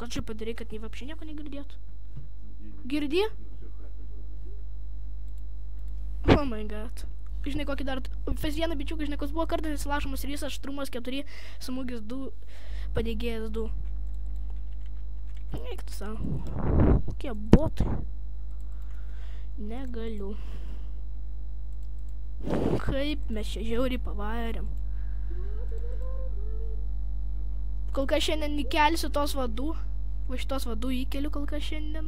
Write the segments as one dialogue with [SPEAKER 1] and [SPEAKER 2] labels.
[SPEAKER 1] Ką čia padarai, kad vapščiai nieko negirdėtų? Girdi? Oh my god. Žinai, kokį dar... Fes vieną bičiuką, žinai, kas buvo kartais įsilašomas rysas, štrumas 4, smūgis 2, padėgėjas 2. Eik tu savo. Kokie botai. Negaliu. Kaip mes čia žiauriai pavarėm. Kol kas šiandien įkelsiu tos vadų. Va šitos vadų įkeliu kol kas šiandien.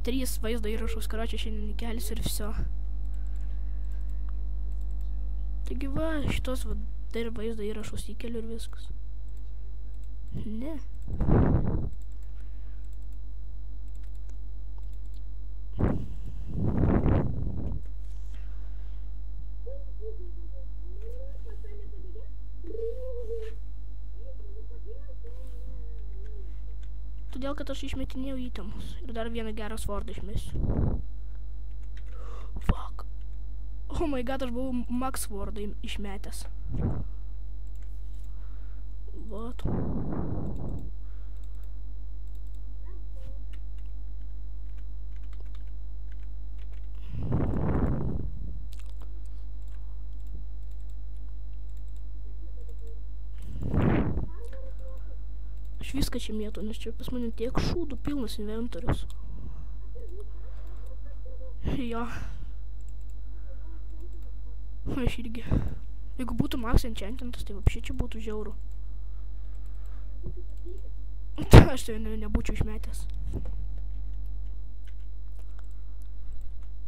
[SPEAKER 1] 3 vaizdo įrašus, kurio čia šiandien įkelsiu ir viso. Taigi va, šitos dar vaizdo įrašus įkeliu ir viskas. Ne. Todėl, kad aš išmetinėjau įtemus. Ir dar vieną gerą svordą išmesiu. Fuck. Oh my god, aš buvau max svordą išmetęs. Vat. Aš viską čia mėtu, nes čia pas mane tiek šūdų pilnas inventorius. Jo. Aš irgi. Jeigu būtų max enchantintas, tai vapščiai čia būtų žiauru. Aš tai nebūčiau išmetęs.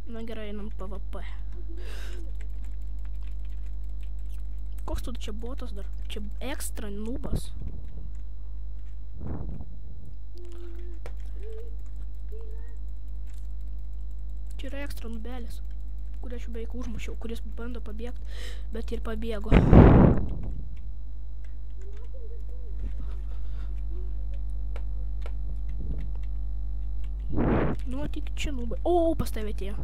[SPEAKER 1] Na gerai, einam PvP. Koks tu čia botas dar? Čia ekstra nubas. Čia yra ekstra nubelis, kurį aš beveik užmušiau, kuris bando pabėgti, bet ir pabėgo. Nu, tik čia nubai. O, pas tave atėjo.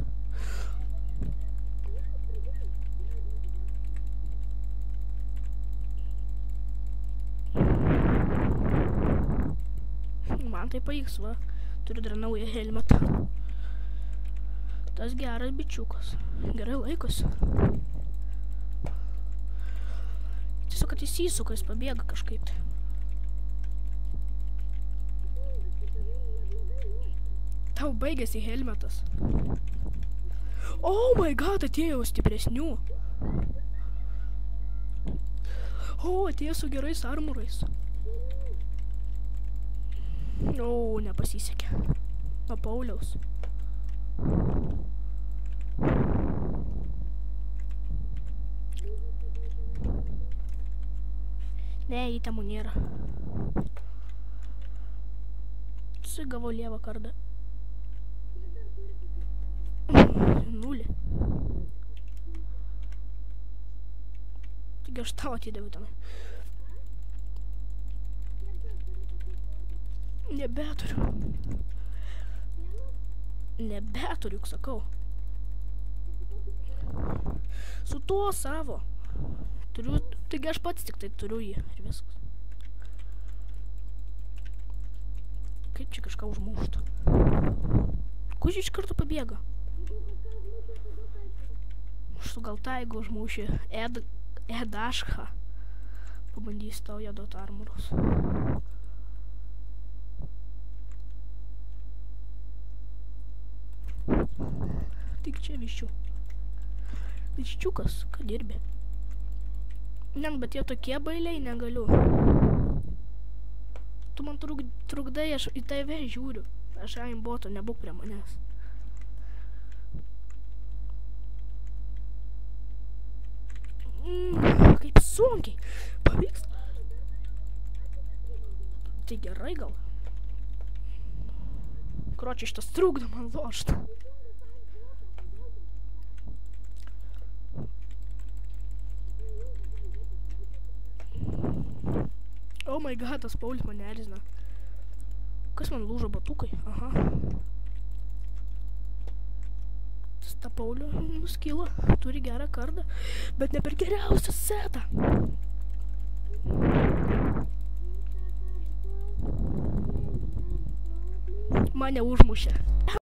[SPEAKER 1] Man tai pavyks, va. Turiu dar naują helmetą. Tas geras bičiukas. Gerai laikosi. Tiesiog, kad jis įsuka, jis pabėga kažkaip. Tau baigėsi helmetas. Oh my god, atėjo stipresnių. O, atėjo su gerais armurais. O, nepasisekė. Nuo Pauliaus. Ne, įtemų nėra. Susigavau lievą kardą. 0. Taigi aš tau atidaviau tenai. Nebeturiu. Nebeturiu, sakau. Su tuo savo. Turiu, taigi aš pats tik tai turiu jį ir viskas. Kaip čia kažką užmuštų? Kur iš karto pabėga? Aš tu gal tą, jeigu užmuši Edašką, pabandys tau ją duoti armurus. Tik čia viščių. Viščiukas, kad dirbi. Ne, bet jie tokie bailiai, negaliu. Tu man trukdai, aš į tave žiūriu. Aš aimboto, nebūk prie manęs. Kaip sunkiai. Pavyks. Tai gerai gal. Kročiai šitas trukdo man lošti. Oh my god, tas Paulius mane erzina. Kas man lūžo batukai? Aha. Ta Pauliu nuskilo, turi gerą kardą, bet ne per geriausią setą. Mane užmušė.